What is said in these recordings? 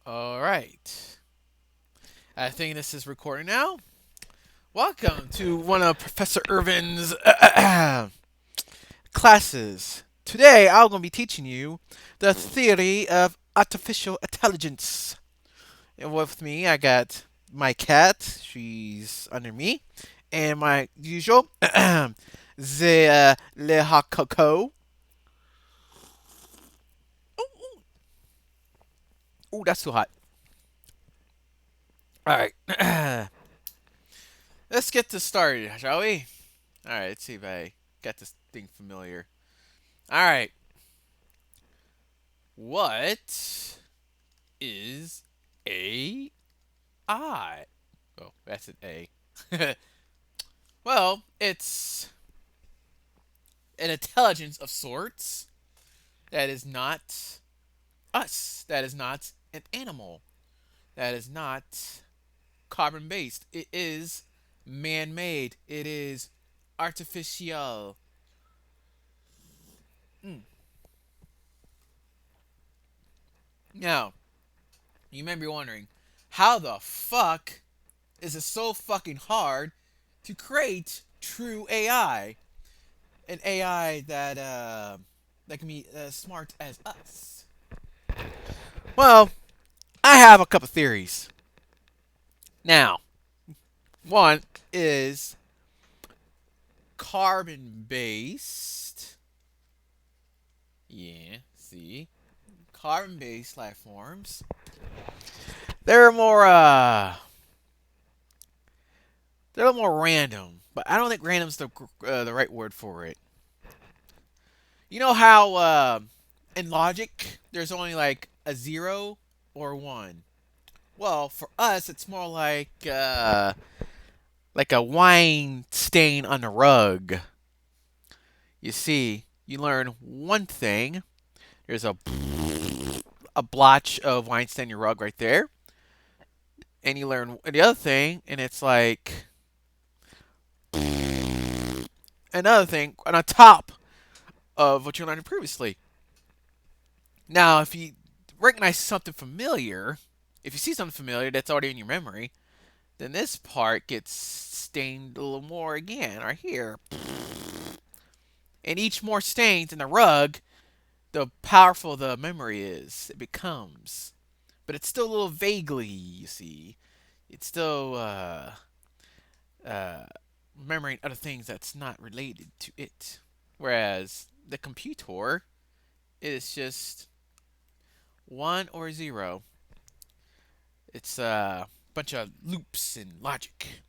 All right. I think this is recording now. Welcome to one of Professor Irvin's classes. Today, I'm going to be teaching you the theory of artificial intelligence. And with me, I got my cat. She's under me. And my usual, the Lehakoko. Ooh, that's too hot. All right. Let's get this started, shall we? All right, let's see if I got this thing familiar. All right. What is AI? Oh, that's an A. Well, it's an intelligence of sorts that is not us. That is not an animal. That is not carbon based. It is man made. It is artificial. Mm. Now, you may be wondering, how the fuck is it so fucking hard to create true AI? An AI that can be as smart as us. Well, I have a couple theories. Now, one is carbon based. Yeah, see, carbon based life forms. They're more they're a little more random, but I don't think random's the right word for it. You know how in logic there's only like a zero or one. Well, for us, it's more like a wine stain on the rug. You see, you learn one thing. There's a blotch of wine stain on your rug right there, and you learn the other thing, and it's like another thing on top of what you learned previously. Now, if you recognize something familiar, if you see something familiar that's already in your memory, then this part gets stained a little more again, right here. And each more stains in the rug, the powerful the memory is, it becomes. But it's still a little vaguely, you see. It's still uh, remembering other things that's not related to it. Whereas the computer is just one or zero. It's a bunch of loops and logic.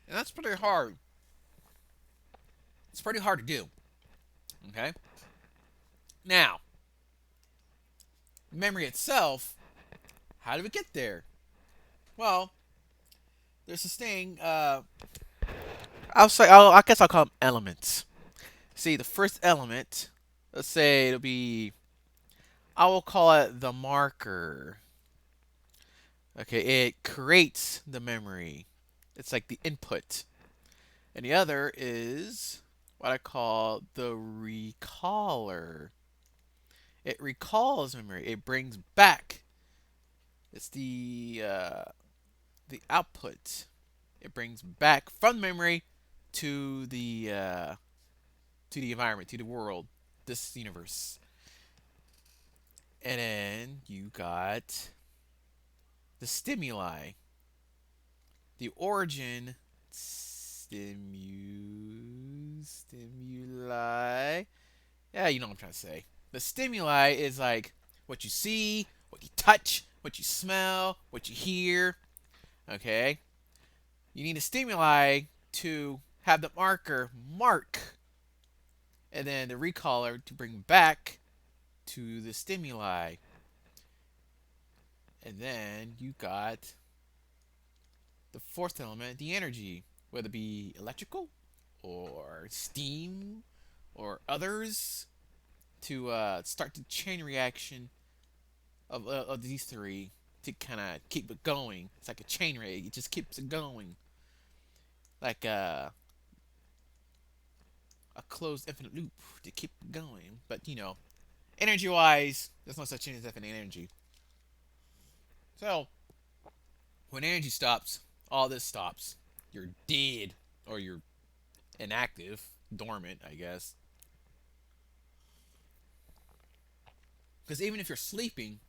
And that's pretty hard. It's pretty hard to do. Okay? Now, memory itself, how do we get there? Well, there's this thing. I guess I'll call them elements. See, the first element. Let's say it'll be. I will call it the marker. Okay, it creates the memory. It's like the input, and the other is what I call the recaller. It recalls memory. It brings back. It's the output. It brings back from memory to the environment, to the world, this universe. And then you got the stimuli, the origin stimuli. Yeah, you know what I'm trying to say. The stimuli is like what you see, what you touch, what you smell, what you hear. Okay, you need a stimuli to have the marker mark, and then the recaller to bring back to the stimuli. And then you got the fourth element, the energy, whether it be electrical or steam or others, to start the chain reaction of these three to kind of keep it going. It's like a chain reaction. It just keeps it going. Like a closed infinite loop to keep it going. But, energy wise, there's no such thing as infinite energy. So when energy stops, all this stops. You're dead, or you're inactive, dormant, I guess. Because even if you're sleeping,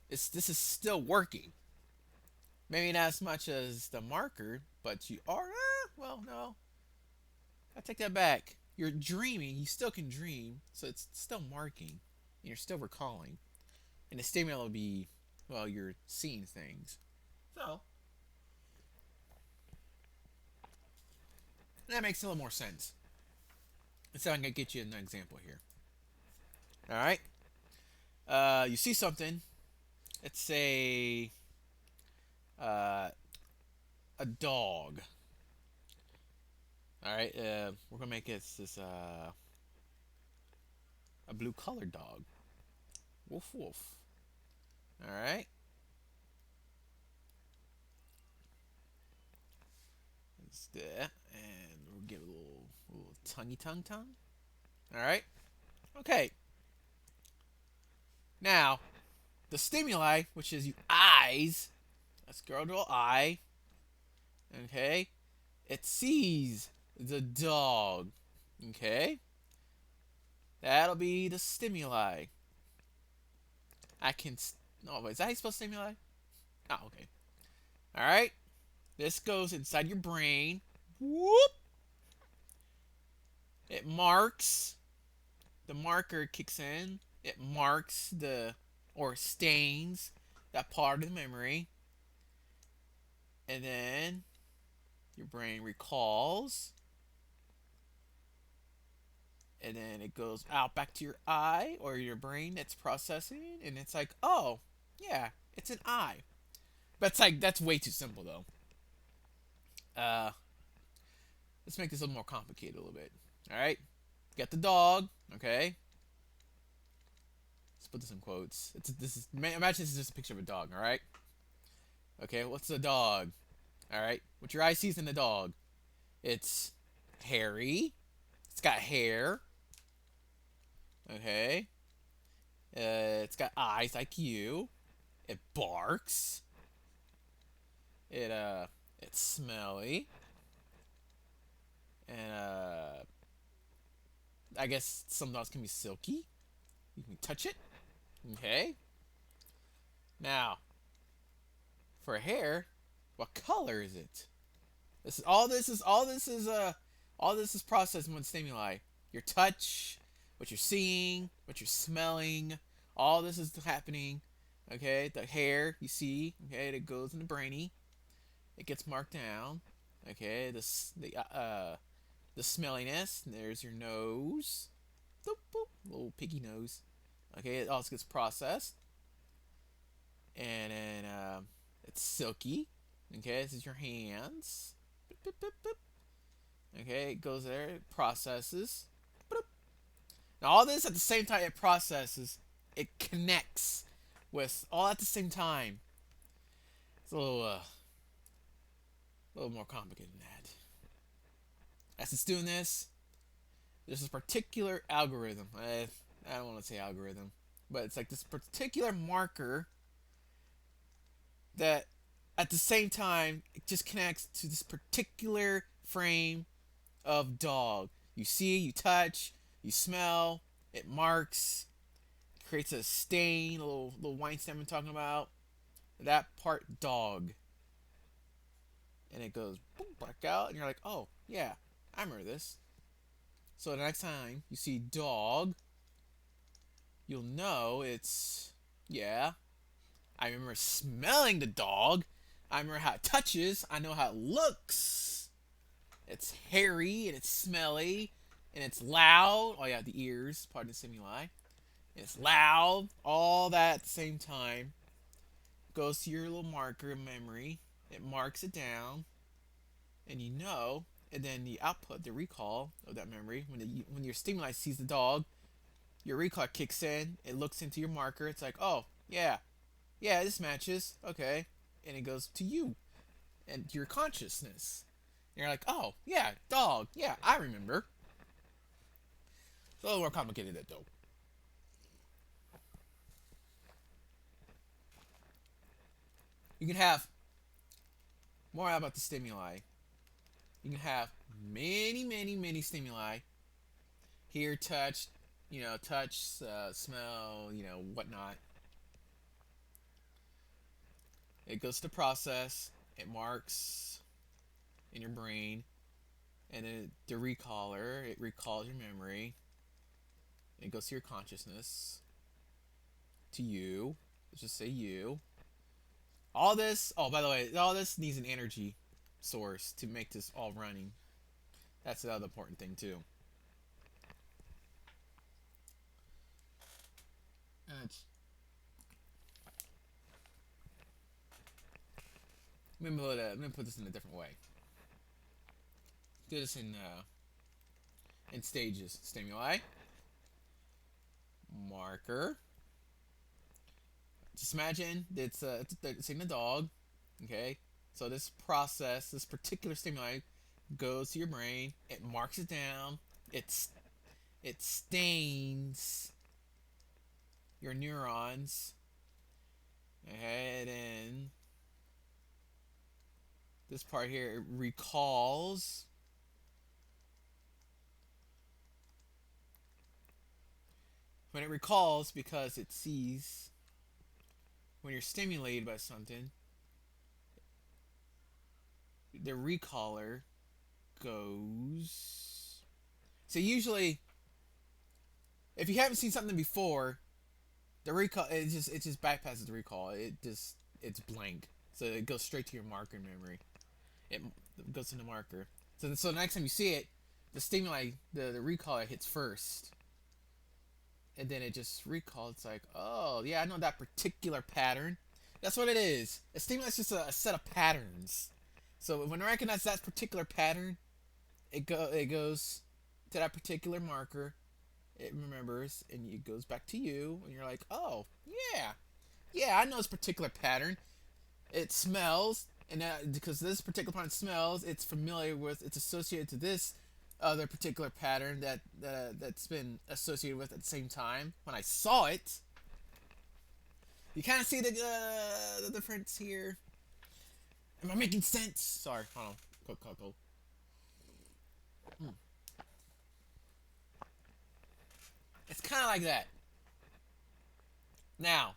this is still working. Maybe not as much as the marker, but you are. Well, no, I take that back. You're dreaming. You still can dream, so it's still marking. And you're still recalling, and the stimuli will be, well, you're seeing things. So that makes a little more sense. So I'm gonna get you an example here. All right. You see something. Let's say uh, a dog. All right. We're gonna make it this a blue colored dog. Woof woof. All right. It's there, and we'll give it a little tonguey tongue. All right. Okay. Now the stimuli, which is you eyes. Let's go to an eye. Okay. It sees the dog. Okay. That'll be the stimuli. I can. No, is that how you spell stimuli? Oh, okay. All right. This goes inside your brain. Whoop. It marks. The marker kicks in. It marks or stains that part of the memory. And then your brain recalls. And then it goes out back to your eye or your brain that's processing. And it's like, oh, yeah, it's an eye. But it's like, that's way too simple, though. Uh, let's make this a little more complicated a little bit. All right. Get the dog. Okay. Let's put this in quotes. Imagine this is just a picture of a dog. All right. Okay. What's the dog? All right. What your eye sees in the dog? It's hairy. It's got hair. Okay. It's got eyes like you. It barks. It's smelly. And I guess some dogs can be silky. You can touch it. Okay. Now, for hair, what color is it? This is all this is processed in one stimuli. Your touch, what you're seeing, what you're smelling, all this is happening. Okay, the hair you see, okay, it goes in the brainy. It gets marked down. Okay, the smelliness. There's your nose. Boop, boop, little piggy nose. Okay, it also gets processed, and then it's silky. Okay, this is your hands. Boop, boop, boop, boop. Okay, it goes there, it processes. Boop. Now all this at the same time it processes, it connects with all at the same time. It's a little more complicated than that. As it's doing this, there's this particular algorithm. I don't want to say algorithm, but it's like this particular marker that at the same time it just connects to this particular frame of dog. You see, you touch, you smell, it marks, creates a stain, a little wine stem I'm talking about. That part dog. And it goes boom, back out, and you're like, oh, yeah, I remember this. So the next time you see dog, you'll know it's, yeah, I remember smelling the dog. I remember how it touches. I know how it looks. It's hairy and it's smelly and it's loud. Oh, yeah, the ears, pardon the stimuli. It's loud. All that at the same time goes to your little marker memory. It marks it down. And you know, and then the output, the recall of that memory, when your stimuli sees the dog, your recall kicks in. It looks into your marker. It's like, oh, yeah, yeah, this matches. Okay. And it goes to you and your consciousness. And you're like, oh, yeah, dog. Yeah, I remember. It's a little more complicated than that, though. You can have more about the stimuli. You can have many, many, many stimuli. Hear, touch, touch, smell, whatnot. It goes to process. It marks in your brain, and then the recaller. It recalls your memory. It goes to your consciousness, to you. Let's just say you. All this. Oh, by the way, all this needs an energy source to make this all running. That's the other important thing too. And let me put this in a different way. Do this in stages. Stimuli, marker. Just imagine it's in the dog. Okay, so this process, this particular stimuli, goes to your brain. It marks it down. It stains your neurons. Okay, and then this part here, it recalls. When it recalls, because it sees when you're stimulated by something, the recaller goes. So usually, if you haven't seen something before, the recall it just bypasses the recall. It's blank, so it goes straight to your marker memory. It goes to the marker. So the next time you see it, the stimuli, the recaller hits first, and then it just recalls. It's like, oh yeah, I know that particular pattern. That's what it is. A stimuli is just a set of patterns. So when I recognize that particular pattern, it goes to that particular marker. It remembers, and it goes back to you, and you're like, oh yeah, yeah, I know this particular pattern. It smells, and because this particular pattern smells, it's familiar with, it's associated to this other particular pattern that's been associated with at the same time. When I saw it, you kind of see the difference here. Am I making sense? Sorry, hold on. Cool. It's kind of like that. Now,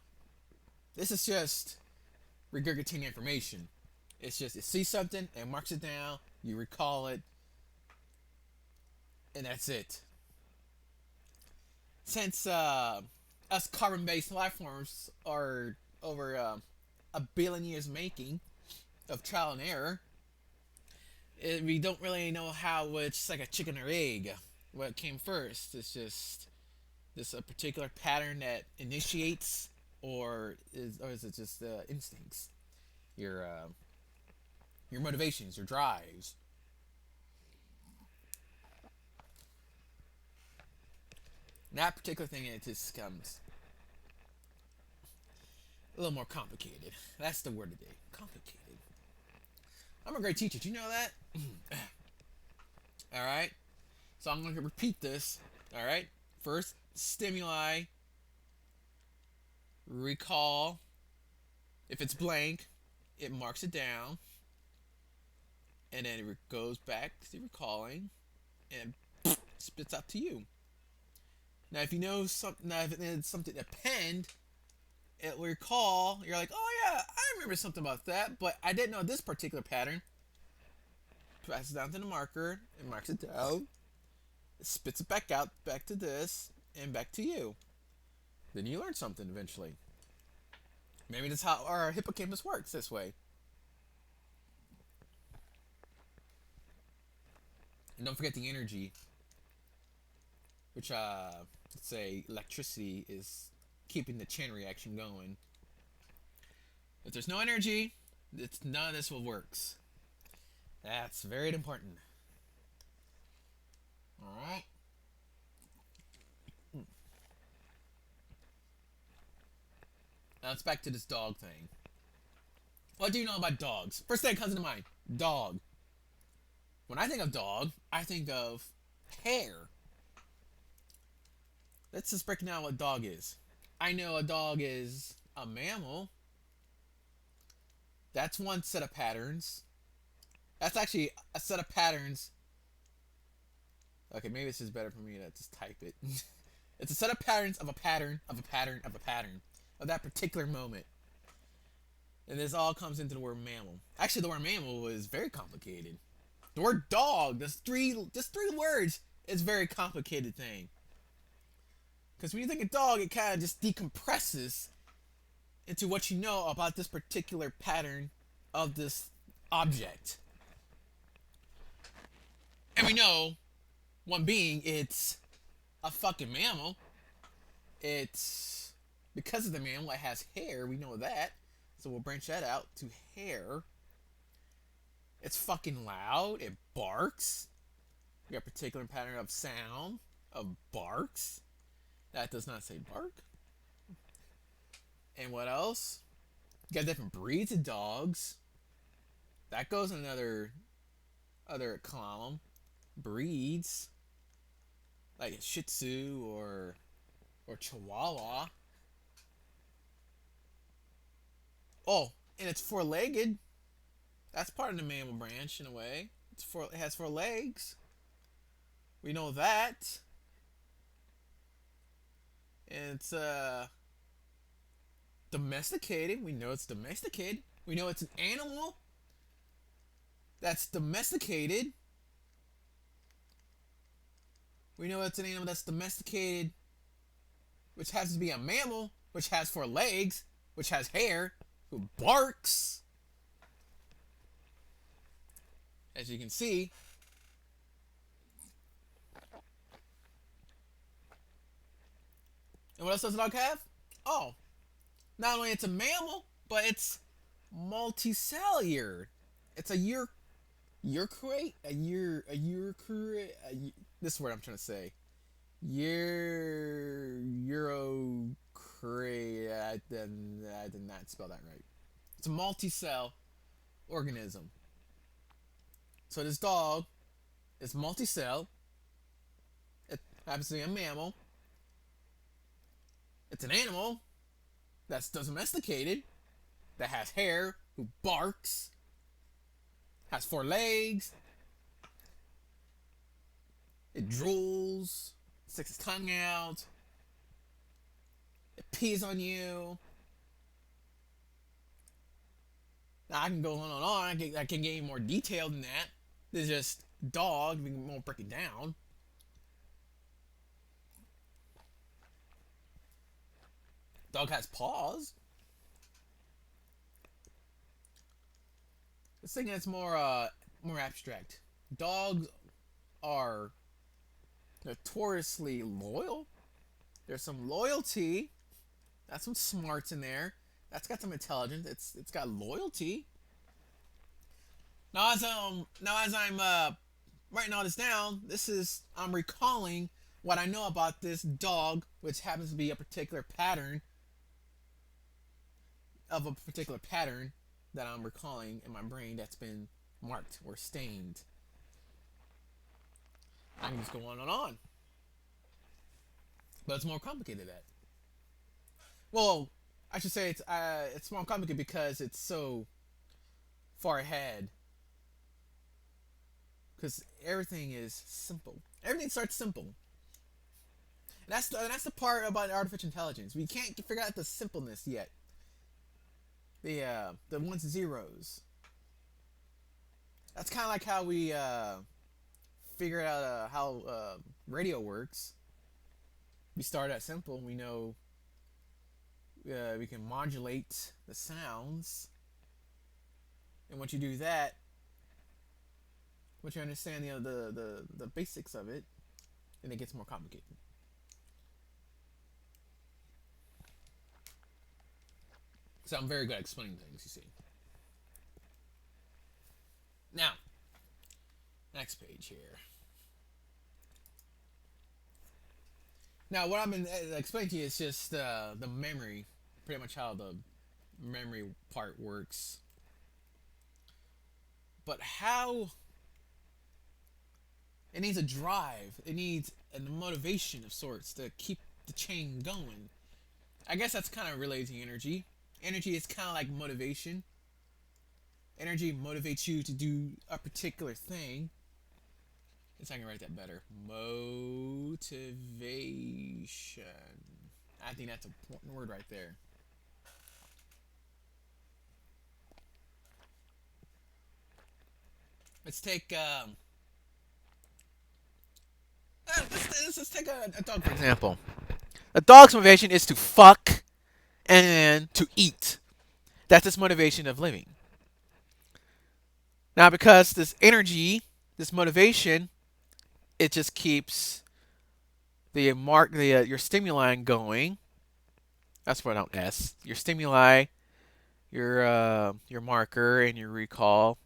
this is just regurgitating information. It's just, it sees something, it marks it down, you recall it, and that's it. Since us carbon-based life forms are over a billion years making of trial and error, we don't really know how it's like a chicken or egg. What came first? It's just this a particular pattern that initiates, or is it just instincts? Your your motivations, your drives. And that particular thing, it just comes a little more complicated. That's the word today. Complicated. I'm a great teacher. Do you know that? All right. So I'm going to repeat this. All right. First, stimuli, recall. If it's blank, it marks it down, and then it goes back to recalling, and spits out to you. Now, if you know something, now if it's something append, it will recall. You're like, oh yeah, I remember something about that, but I didn't know this particular pattern. Passes down to the marker, it marks it down, it spits it back out, back to this, and back to you. Then you learn something eventually. Maybe that's how our hippocampus works this way. And don't forget the energy, which let's say electricity is keeping the chain reaction going. If there's no energy, none of this will works. That's very important. All right. Now let's back to this dog thing. What do you know about dogs? First thing that comes to mind, dog. When I think of dog, I think of hair. Let's just break down what dog is. I know a dog is a mammal. That's one set of patterns. That's actually a set of patterns. Okay, maybe this is better for me to just type it. It's a set of patterns of a pattern of a pattern of a pattern of that particular moment. And this all comes into the word mammal. Actually, the word mammal is very complicated. The word dog, just three words, is a very complicated thing. Because when you think of dog, it kind of just decompresses into what you know about this particular pattern of this object. And we know, one being, it's a fucking mammal. It's because of the mammal, it has hair. We know that. So we'll branch that out to hair. It's fucking loud. It barks. We got a particular pattern of sound of barks. That does not say bark. And what else? You got different breeds of dogs. That goes in another other column. Breeds like a Shih Tzu or Chihuahua. Oh, and it's four-legged. That's part of the mammal branch in a way. It has four legs. We know that. And it's domesticated. We know it's domesticated. We know it's an animal that's domesticated. We know it's an animal that's domesticated, which has to be a mammal, which has four legs, which has hair, who barks. As you can see. And what else does a dog have? Oh, not only it's a mammal, but it's multicellular. It's a eukaryote, this word I'm trying to say. Eurocrate. I did not spell that right. It's a multi-cell organism. So this dog is multi-cell. It happens to be a mammal. It's an animal that's domesticated, that has hair, who barks, has four legs, it drools, sticks its tongue out, it pees on you. Now I can go on and on. I can get even more detailed than that. There's just dog. We won't break it down. Dog has paws. This thing is more abstract. Dogs are notoriously loyal. There's some loyalty. That's some smarts in there. That's got some intelligence. It's got loyalty. Now as I'm writing all this down, I'm recalling what I know about this dog, which happens to be a particular pattern of a particular pattern that I'm recalling in my brain that's been marked or stained. I can just go on and on. But it's more complicated than that. Well, I should say it's more complicated because it's so far ahead. Because everything is simple. Everything starts simple. And that's the part about artificial intelligence. We can't figure out the simpleness yet. The ones and zeros. That's kind of like how we figure out how radio works. We start out simple. We know we can modulate the sounds, and once you do that, once you understand the basics of it, then it gets more complicated. So I'm very good at explaining things, you see. Now, next page here. Now, what I've been explaining to you is just the memory, pretty much how the memory part works. But how it needs a drive, it needs a motivation of sorts to keep the chain going. I guess that's kind of related to energy. Energy is kind of like motivation. Energy motivates you to do a particular thing. Let's see if I can write that better. Motivation. I think that's an important word right there. Let's take let's take a dog for example. A dog's motivation is to fuck and to eat. That's its motivation of living. Now, because this energy, this motivation, it just keeps the your stimuli going. That's what I don't S. Your stimuli, your marker, and your recall,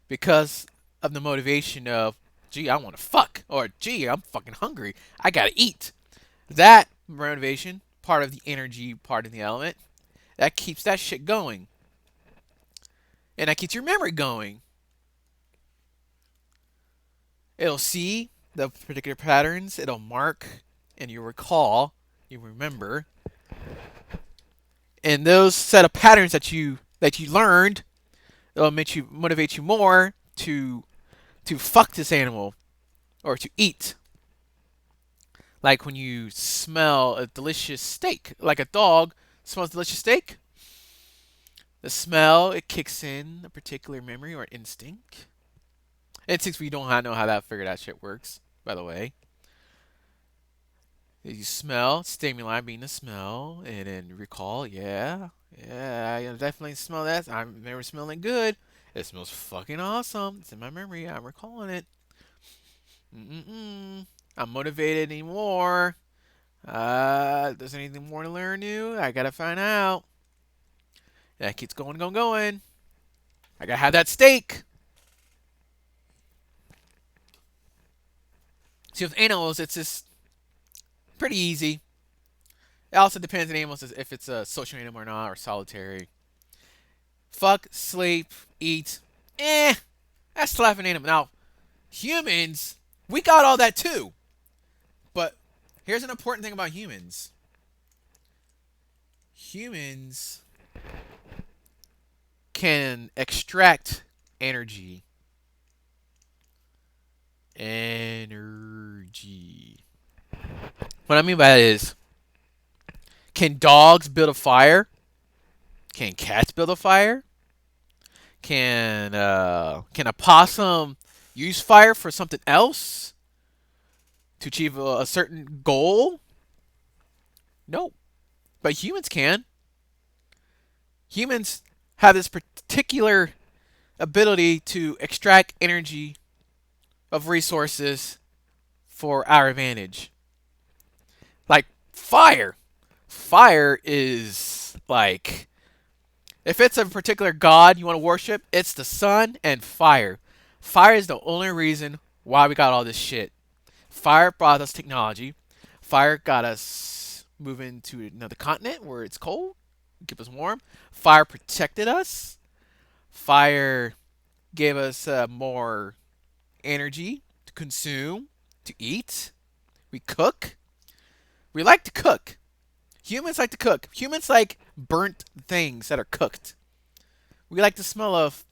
because of the motivation of, gee, I want to fuck, or gee, I'm fucking hungry. I gotta eat. That motivation, part of the energy, part of the element, that keeps that shit going, and that keeps your memory going. It'll see the particular patterns. It'll mark, and you recall, you remember, and those set of patterns that you learned, it'll make you motivate you more to fuck this animal or to eat. Like when you smell a delicious steak, like a dog smells delicious steak, the smell it kicks in a particular memory or instinct. Instincts we don't know how that figure that shit works. By the way, you smell stimuli being the smell, and then recall. Yeah, yeah, I definitely smell that. I remember smelling good. It smells fucking awesome. It's in my memory. I'm recalling it. Mm-mm-mm. I'm motivated anymore. There's anything more to learn new? I gotta find out. That keeps going, going, going. I gotta have that steak. See, with animals, it's just pretty easy. It also depends on animals if it's a social animal or not, or solitary. Fuck, sleep, eat. That's slapping animal. Now, humans, we got all that too. But here's an important thing about humans. Humans can extract energy. Energy. What I mean by that is, can dogs build a fire? Can cats build a fire? Can a possum use fire for something else to achieve a certain goal? No, but humans can. Humans have this particular ability to extract energy of resources for our advantage. Like fire. Fire is like, if it's a particular god you want to worship, it's the sun and fire. Fire is the only reason why we got all this shit. Fire brought us technology. Fire got us moving to another continent where it's cold, keep us warm. Fire protected us. Fire gave us more energy to consume, to eat. We cook. We like to cook. Humans like to cook. Humans like burnt things that are cooked. We like the smell of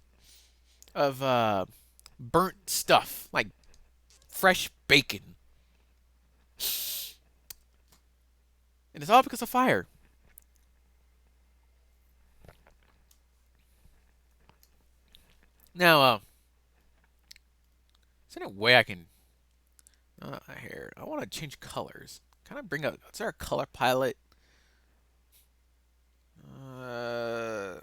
burnt stuff, like fresh bacon. And it's all because of fire. Now, is there any way I can here? I want to change colors. Kind of bring up. Is there a color palette? Uh,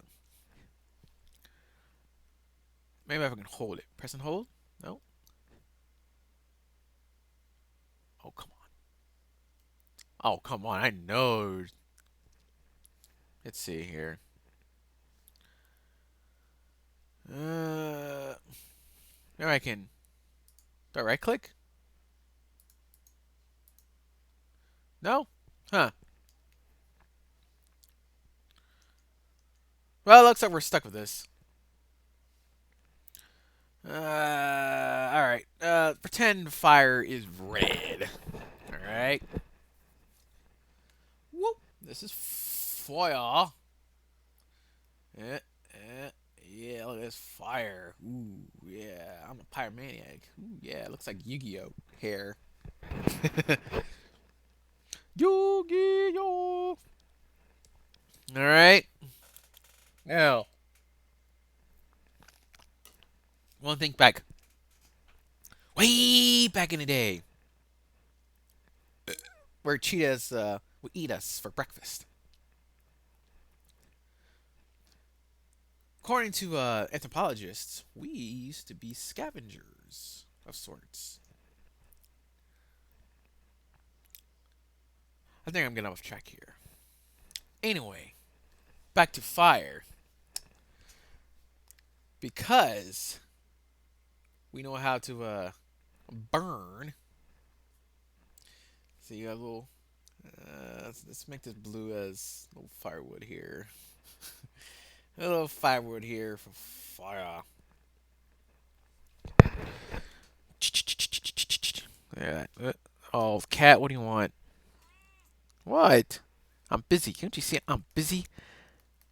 Maybe if I can hold it. Press and hold. No. Oh come on. Oh come on. I know. Let's see here. Uh, Maybe I can. Do I right click? No. Huh. Well, it looks like we're stuck with this. All right. Pretend fire is red. All right. Whoop. This is foil. Yeah, yeah, Yeah, look at this fire. Ooh, yeah. I'm a pyromaniac. Ooh, yeah. It looks like Yu-Gi-Oh hair. Yu-Gi-Oh. All right. Now, one thing back, way back in the day, where cheetahs would eat us for breakfast. According to anthropologists, we used to be scavengers of sorts. I think I'm getting off track here. Anyway, back to fire. Because we know how to burn. So you got a little. Let's make this blue as a little firewood here. A little firewood here for fire. Yeah. Oh, cat, what do you want? What? I'm busy. Can't you see I'm busy?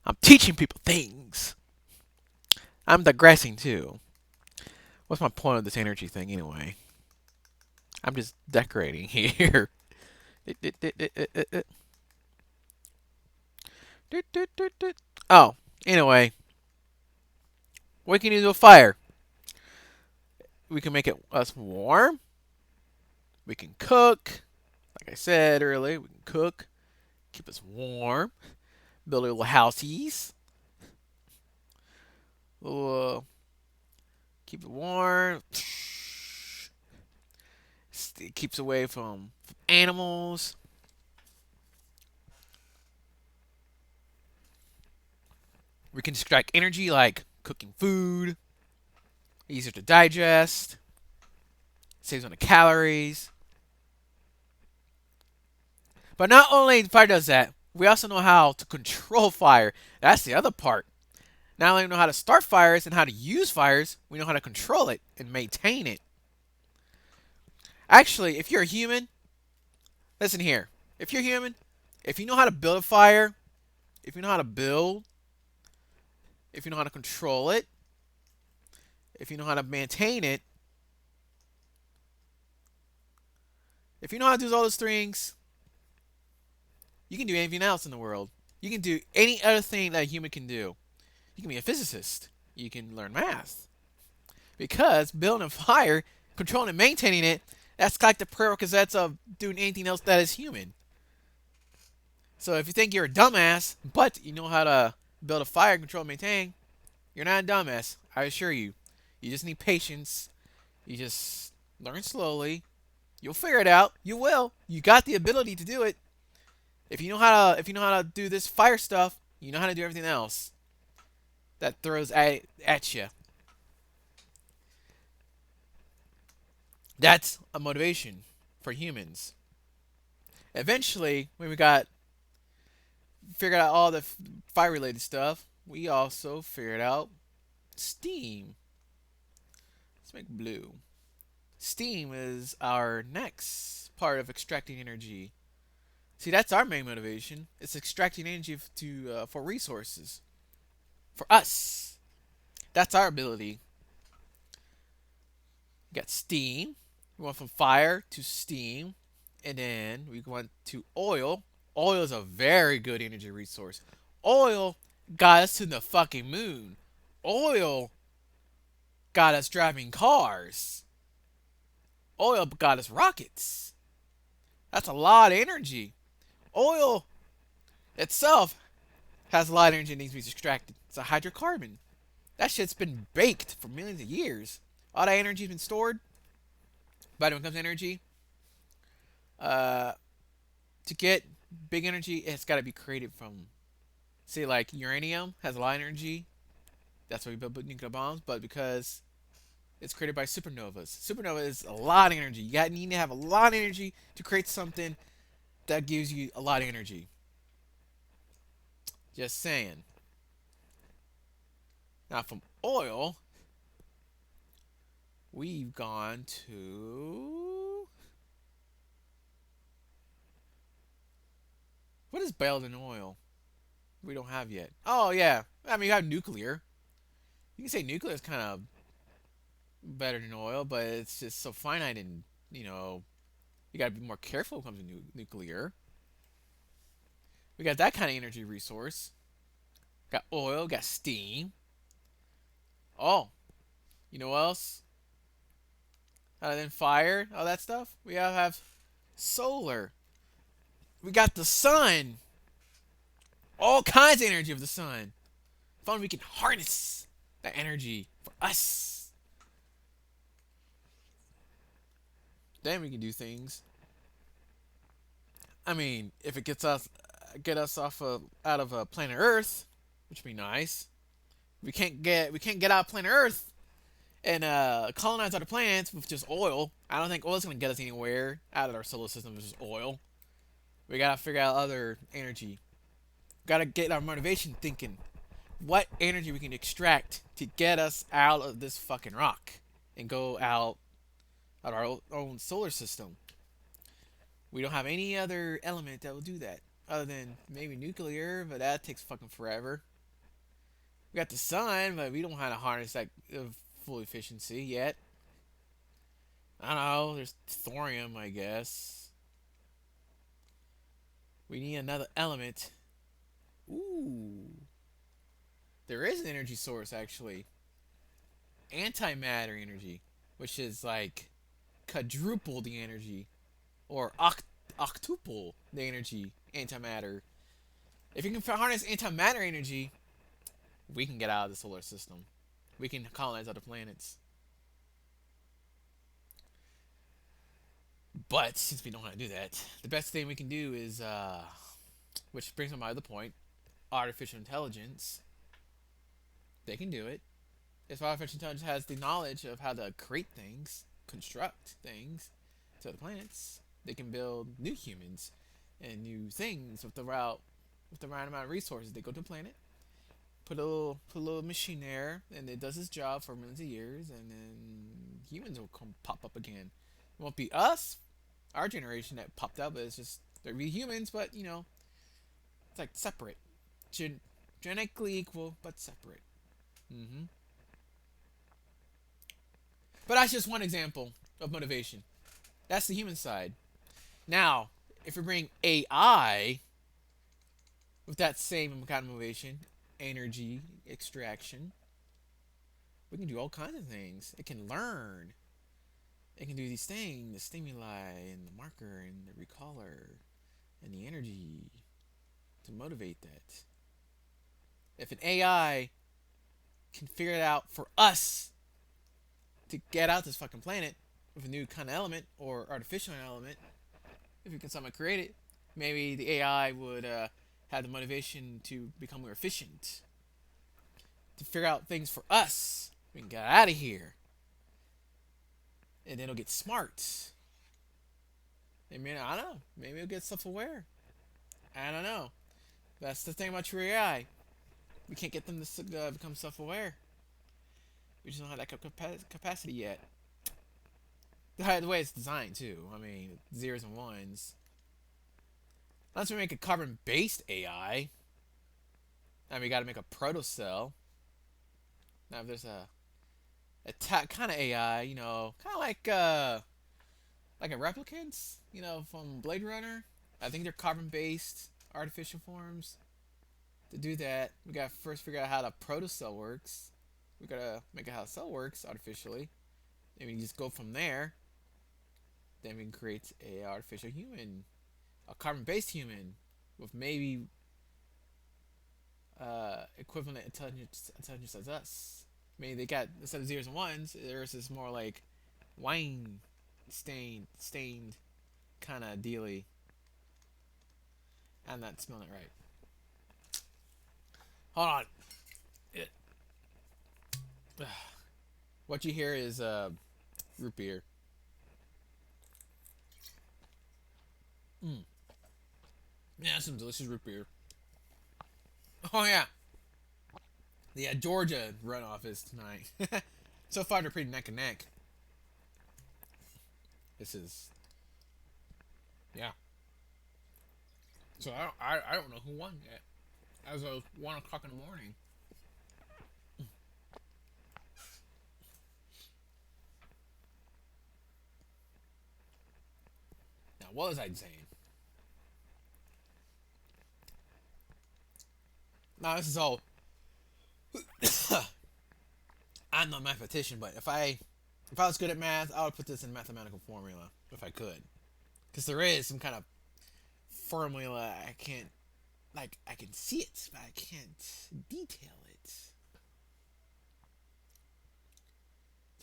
I'm teaching people things. I'm digressing too. What's my point of this energy thing anyway? I'm just decorating here. Oh, anyway, we can do a fire. We can make it us warm. We can cook. Like I said earlier, we can cook, keep us warm, build little houseies. We'll, keep it warm. It keeps away from animals. We can extract energy like cooking food, easier to digest, saves on the calories. But not only fire does that, we also know how to control fire. That's the other part. Not only know how to start fires and how to use fires, we know how to control it and maintain it. Actually, if you're a human, listen here. If you're human, if you know how to build a fire, if you know how to build, if you know how to control it, if you know how to maintain it, if you know how to do all those things, you can do anything else in the world. You can do any other thing that a human can do. You can be a physicist. You can learn math. Because building a fire, controlling and maintaining it, that's like the prerequisites of doing anything else that is human. So if you think you're a dumbass, but you know how to build a fire, control, and maintain, you're not a dumbass. I assure you. You just need patience. You just learn slowly. You'll figure it out. You will. You got the ability to do it. If you know how to do this fire stuff, you know how to do everything else that throws at you. That's a motivation for humans. Eventually, when we got figured out all the fire related stuff, we also figured out steam. Let's make blue. Steam is our next part of extracting energy. See, that's our main motivation. It's extracting energy to for resources for us. That's our ability. We got steam. We went from fire to steam, and then we went to oil. Oil is a very good energy resource. Oil got us to the fucking moon. Oil got us driving cars. Oil got us rockets. That's a lot of energy. Oil itself has a lot of energy that needs to be extracted. It's a hydrocarbon. That shit's been baked for millions of years. All that energy's been stored. But when it comes to energy, uh, to get big energy, it's got to be created from, say, like uranium has a lot of energy. That's why we build nuclear bombs. But because it's created by supernovas, supernova is a lot of energy. You need to have a lot of energy to create something that gives you a lot of energy. Just saying. Now, from oil, we've gone to. What is baled in oil? We don't have yet. Oh, yeah. I mean, you have nuclear. You can say nuclear is kind of better than oil, but it's just so finite, and you know you got to be more careful when it comes to nuclear. We got that kind of energy resource. Got oil, got steam. Oh, you know what else? Then fire, all that stuff. We have solar. We got the sun. All kinds of energy of the sun. If only we can harness that energy for us. Then we can do things. I mean, if it gets us get us off of out of planet Earth, which would be nice. We can't get out of planet Earth and colonize other planets with just oil. I don't think oil's gonna get us anywhere out of our solar system with just oil. We gotta figure out other energy. Gotta get our motivation thinking. What energy we can extract to get us out of this fucking rock and go out of our own solar system. We don't have any other element that will do that other than maybe nuclear, but that takes fucking forever. We got the sun, but we don't know how to harness that full efficiency yet. I don't know. There's thorium, I guess. We need another element. Ooh, there is an energy source actually. Antimatter energy, which is like quadruple the energy, or octuple the energy antimatter. If you can harness antimatter energy, we can get out of the solar system. We can colonize other planets. But since we don't know how to do that, the best thing we can do is, which brings me to my other point, artificial intelligence. They can do it. If artificial intelligence has the knowledge of how to create things, construct things to the planets, they can build new humans and new things with the right amount of resources. They go to a planet, put a little machine there, and it does its job for millions of years, and then humans will come pop up again. It won't be us, our generation that popped up. But it's just there'll be humans, but it's like separate, genetically equal but separate. hmm But that's just one example of motivation. That's the human side. Now, if we bring AI with that same kind of motivation, energy extraction, we can do all kinds of things. It can learn. It can do these things, the stimuli and the marker and the recaller and the energy to motivate that. If an AI can figure it out for us to get out this fucking planet with a new kind of element or artificial element, if we can somehow create it, maybe the AI would have the motivation to become more efficient, to figure out things for us. We can get out of here, and then it'll get smart. I mean, I don't know. Maybe it'll get self-aware. I don't know. That's the thing about true AI. We can't get them to become self-aware. We just don't have that capacity yet. The way it's designed too. I mean, zeros and ones. Unless we make a carbon-based AI, now we got to make a protocell. Now, if there's a kind of AI, kind of like a replicants, from Blade Runner. I think they're carbon-based artificial forms. To do that, we gotta first figure out how the protocell works. We gotta make out how the cell works artificially. And we just go from there. Then we can create a artificial human, a carbon-based human, with maybe equivalent intelligence as us. I mean, they got instead of zeros and ones, theirs is more like wine stained kind of dealy. I'm not smelling it right. Hold on. It, what you hear is root beer. Mm. Yeah, some delicious root beer. Oh yeah, the Georgia runoff is tonight. So far, they're pretty neck and neck. This is yeah. So I don't know who won yet. As of 1 o'clock in the morning. what was I saying? Now this is all. I'm not a mathematician, but if I was good at math, I would put this in mathematical formula if I could, because there is some kind of formula I can't, like, I can see it, but I can't detail it. It's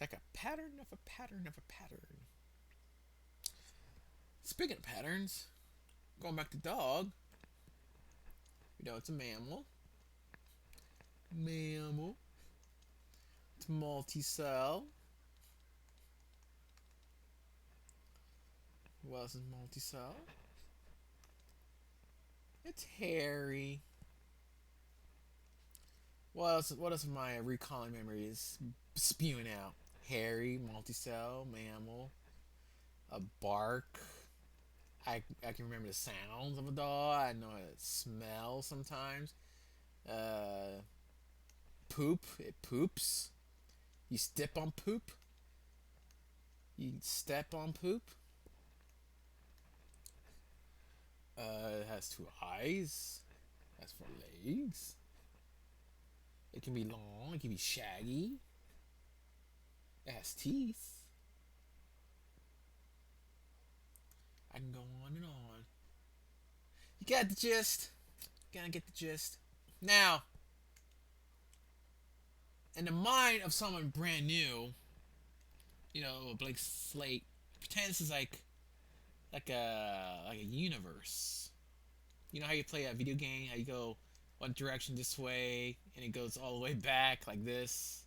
like a pattern of a pattern of a pattern. Speaking of patterns, going back to dog, it's a mammal. Mammal. It's multi-cell. Who else is multi-cell? It's hairy. What else am I recalling memories spewing out? Hairy, multi-cell, mammal, a bark. I can remember the sounds of a dog. I know it smells sometimes. Uh, Poop. It poops. You step on poop. You step on poop. It has two eyes. It has four legs. It can be long. It can be shaggy. It has teeth. I can go on and on. You got the gist. Gotta get the gist. Now, in the mind of someone brand new, a blank slate, pretend this is like a universe. You know how you play a video game? How you go one direction this way, and it goes all the way back like this.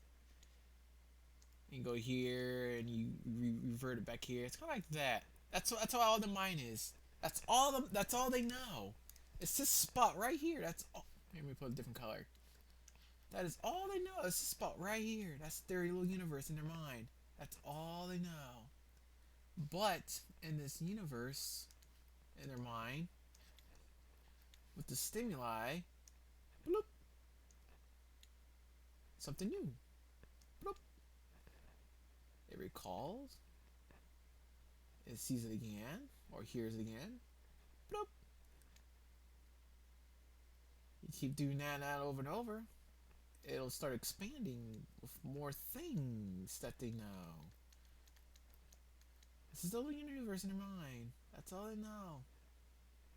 You go here, and you revert it back here. It's kind of like that. That's all the mind is. That's all they know. It's this spot right here. That's all. Let me put a different color. That is all they know. It's this spot right here. That's their little universe in their mind. That's all they know. But in this universe, in their mind, with the stimuli, bloop, something new. Bloop. It recalls, it sees it again, or hears it again. Bloop. You keep doing that over and over, it'll start expanding with more things that they know. This is the little universe in their mind. That's all they know.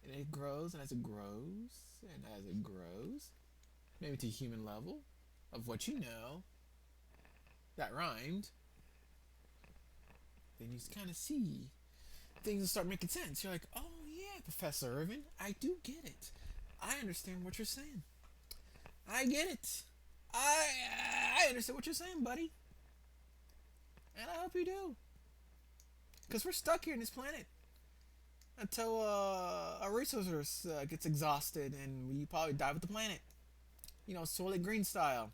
And it grows, and as it grows, and as it grows, maybe to human level of what you know, that rhymed, then you kind of see things will start making sense. You're like, oh yeah, Professor Irvin, I do get it. I understand what you're saying. I get it. I understand what you're saying, buddy. And I hope you do. Because we're stuck here in this planet until our resources gets exhausted and we probably die with the planet. Soylent Green style.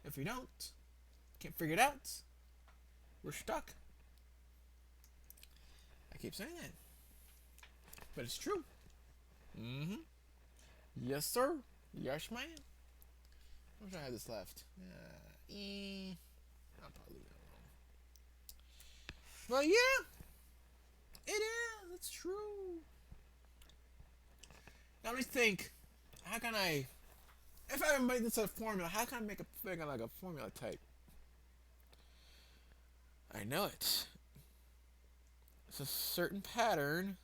If we don't, can't figure it out, we're stuck. I keep saying that. But it's true. Mm-hmm. Yes, sir. Yes, man. I wish I had this left. I'll probably leave it alone. But yeah, it is. It's true. Now let me think. How can I, if I make this a formula, how can I make a figure like a formula type? I know it. It's a certain pattern.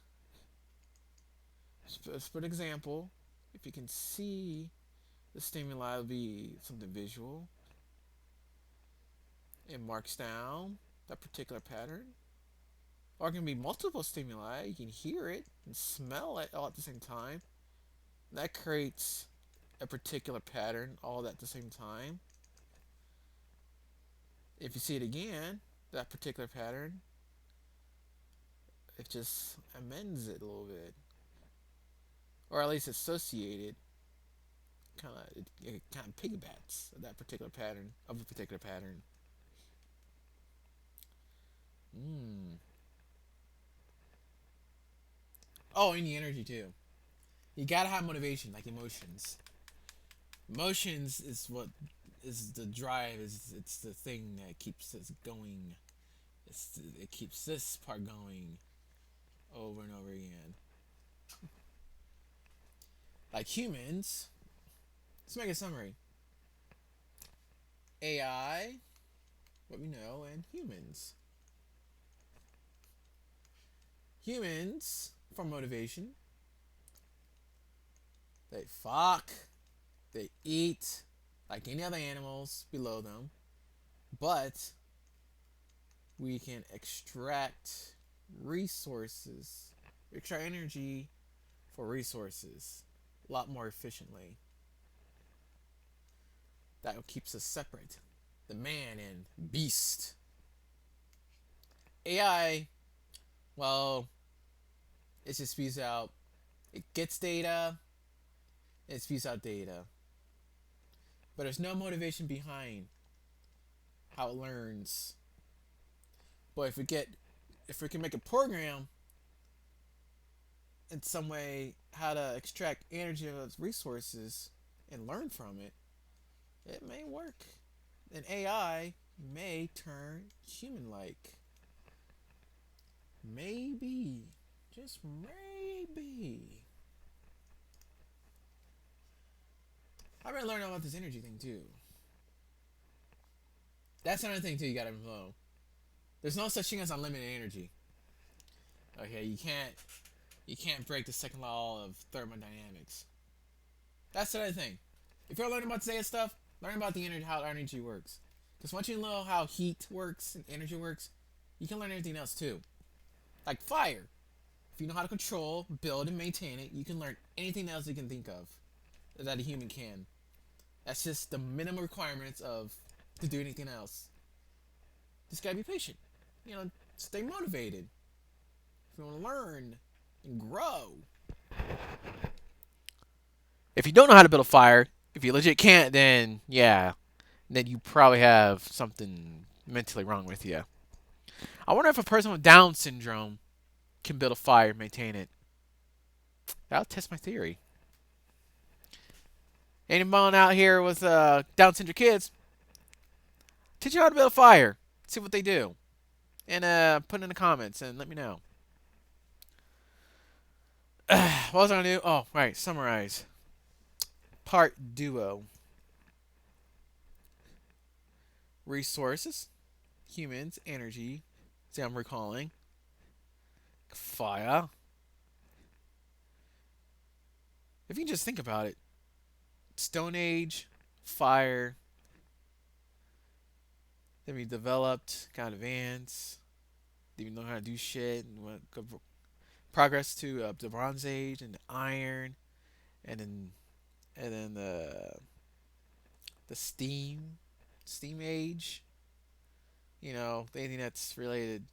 For example, if you can see the stimuli, will be something visual. It marks down that particular pattern. Or it can be multiple stimuli. You can hear it and smell it all at the same time. That creates a particular pattern all at the same time. If you see it again, that particular pattern, it just amends it a little bit. Or at least associated. It kind of piggybacks that particular pattern of a particular pattern. Oh, and the energy too. You gotta have motivation, like emotions. Emotions is what is the drive. It's the thing that keeps us going. It keeps this part going. over and over again. Like humans, let's make a summary. AI, what we know, and humans. Humans, for motivation, they fuck, they eat like any other animals below them, but we can extract resources, extract energy for resources a lot more efficiently. That keeps us separate. The man and beast. AI, well, it just spews out, it gets data, it spews out data. But there's no motivation behind how it learns. But if we can make a program in some way how to extract energy out of those resources and learn from it, it may work. And AI may turn human like. Maybe. Just maybe. I've been learning about this energy thing too. That's another thing too you gotta know. There's no such thing as unlimited energy. Okay, you can't break the second law of thermodynamics. That's the other thing. If you're learning about today's stuff, learn about the energy, how energy works. Because once you know how heat works and energy works, you can learn everything else too. Like fire. If you know how to control, build, and maintain it, you can learn anything else you can think of that a human can. That's just the minimum requirements of to do anything else. Just gotta be patient. Stay motivated. If you want to learn and grow. If you don't know how to build a fire, if you legit can't, then yeah, then you probably have something mentally wrong with you. I wonder if a person with Down syndrome can build a fire and maintain it. That'll test my theory. Anyone out here with Down syndrome kids, teach you how to build a fire. See what they do. And put it in the comments and let me know. What was I going to do? Oh, right. Summarize. Part duo. Resources. Humans. Energy. See, I'm recalling. Fire. If you can just think about it. Stone Age. Fire. Then we developed. Got advanced. Didn't even know how to do shit. And progress to the Bronze Age and the Iron. And then the Steam Age. Anything that's related.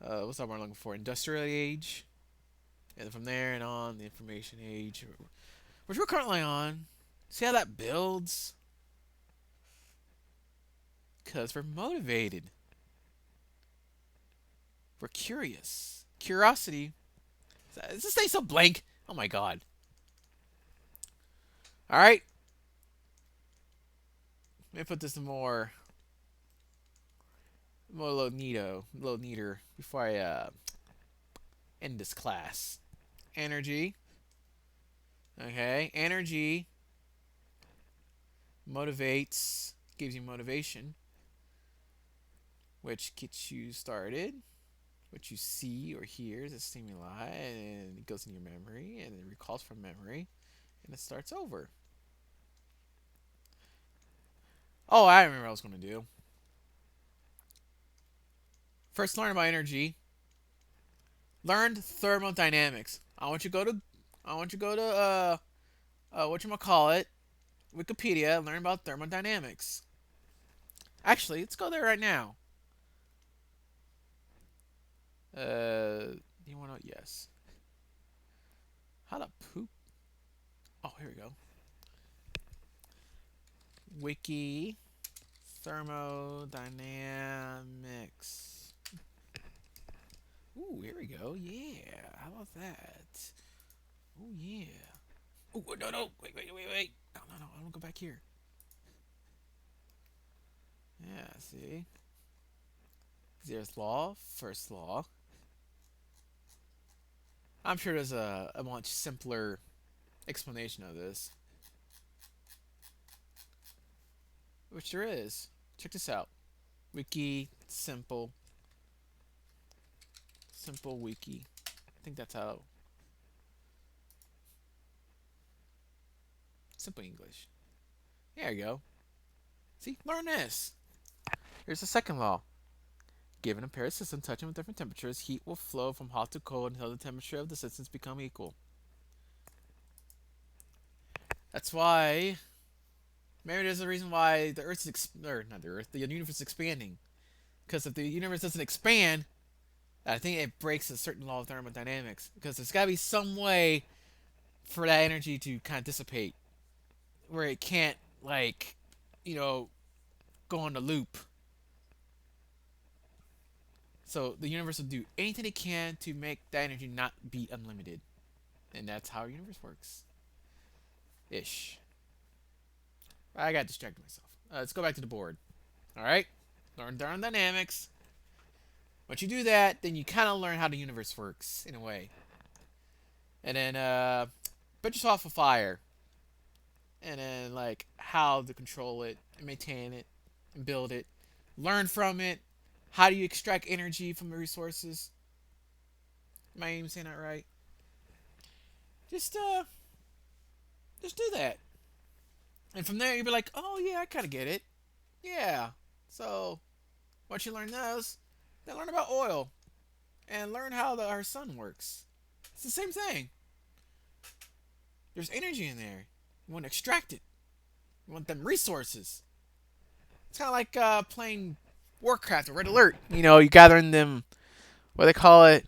What's that word I'm looking for? Industrial Age, and from there and on, the Information Age, which we're currently on. See how that builds? Because we're motivated. We're curious. Curiosity. Is this thing so blank? Oh my god. Alright. Let me put this more a little neater before I end this class. Energy. Okay, energy motivates, gives you motivation, which gets you started. What you see or hear is a stimuli, and it goes in your memory, and it recalls from memory, and it starts over. Oh, I remember what I was going to do. First, learn about energy. Learn thermodynamics. I want you to go to whatchamacallit, Wikipedia, learn about thermodynamics. Actually, let's go there right now. You want to? Yes. How to poop? Oh, here we go. Wiki thermodynamics. Ooh, here we go. Yeah, how about that? Oh yeah. Oh no, wait. No. I want to go back here. Yeah, see. Zeroth law, first law. I'm sure there's a much simpler explanation of this, which there is. Check this out. Wiki simple simple wiki. I think that's how simple English. There you go. See, learn this. Here's the second law. Given a pair of systems touching with different temperatures, heat will flow from hot to cold until the temperature of the systems become equal. That's why maybe there's a reason why the Earth is or not the Earth, the universe is expanding. Because if the universe doesn't expand, I think it breaks a certain law of thermodynamics. Because there's got to be some way for that energy to kind of dissipate, where it can't like, you know, go on the loop. So the universe will do anything it can to make that energy not be unlimited, and that's how the universe works. Ish. I got distracted myself. Let's go back to the board. All right, learn thermodynamics. Once you do that, then you kind of learn how the universe works in a way. And then put yourself a fire, and then like how to control it and maintain it and build it. Learn from it. How do you extract energy from the resources? Am I even saying that right? Just uh, just do that, and from there you'll be like, oh yeah, I kind of get it. Yeah. So once you learn those, then learn about oil and learn how our sun works. It's the same thing. There's energy in there. You want to extract it. You want them resources. It's kind of like playing Warcraft or Red Alert. You know, you gathering them. What they call it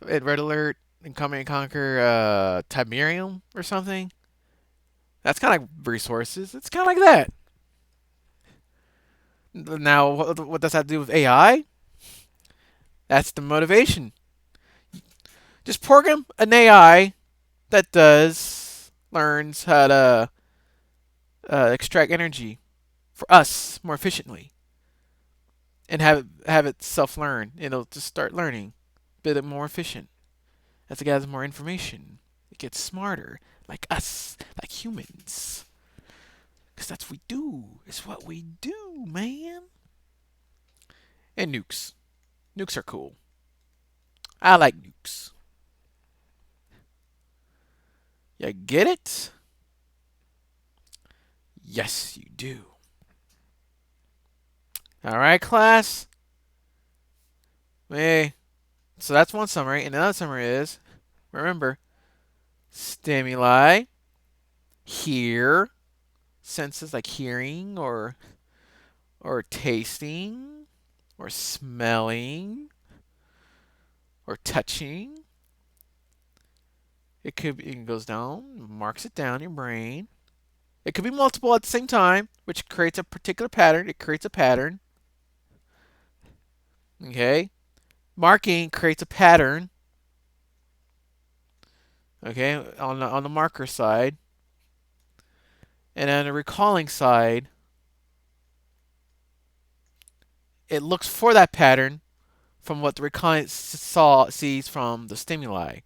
at Red Alert and Command and Conquer Tiberium or something. That's kind of like resources. It's kind of like that. Now, what does that have to do with AI? That's the motivation. Just program an AI that does learns how to extract energy for us more efficiently, and have it self learn. It'll just start learning, bit it more efficient as it gathers more information. It gets smarter, like us, like humans, because that's what we do. It's what we do, man. And nukes. Nukes are cool. I like nukes. You get it? Yes, you do. All right, class. Hey, so that's one summary, and another summary is remember stimuli, hear, senses like hearing or tasting or smelling or touching. It goes down, marks it down in your brain. It could be multiple at the same time, which creates a particular pattern. It creates a pattern. Okay, marking creates a pattern. Okay, on the marker side, and on the recalling side, it looks for that pattern from what the recalling sees from the stimuli.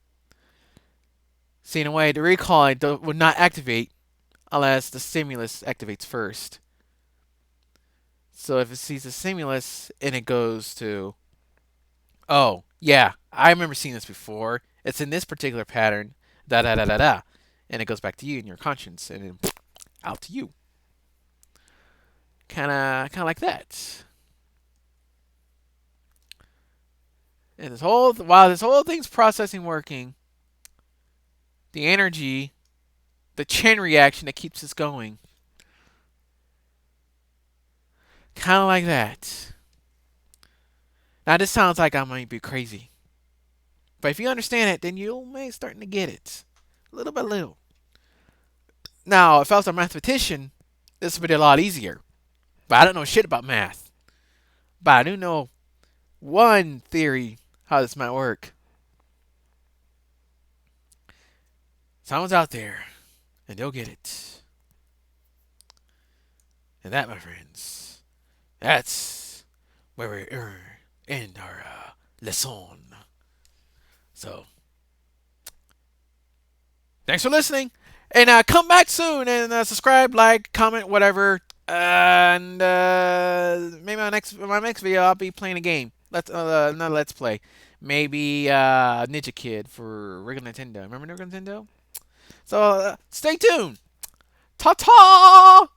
See, in a way, the recalling would not activate unless the stimulus activates first. So if it sees the stimulus and it goes to, oh, yeah, I remember seeing this before. It's in this particular pattern, da da da da da. And it goes back to you in your conscience and then out to you. Kinda like that. And while this whole thing's processing working, the energy, the chain reaction that keeps us going. Kinda like that. Now this sounds like I might be crazy. But if you understand it, then you may starting to get it. Little by little. Now, if I was a mathematician, this would be a lot easier. But I don't know shit about math. But I do know one theory how this might work. Someone's out there, and they'll get it. And that, my friends, that's where we end our lesson. So, Thanks for listening, and come back soon and subscribe, like, comment, whatever. And maybe my next video I'll be playing a game. Not let's play. Maybe Ninja Kid for regular Nintendo. Remember regular Nintendo? So stay tuned. Ta ta.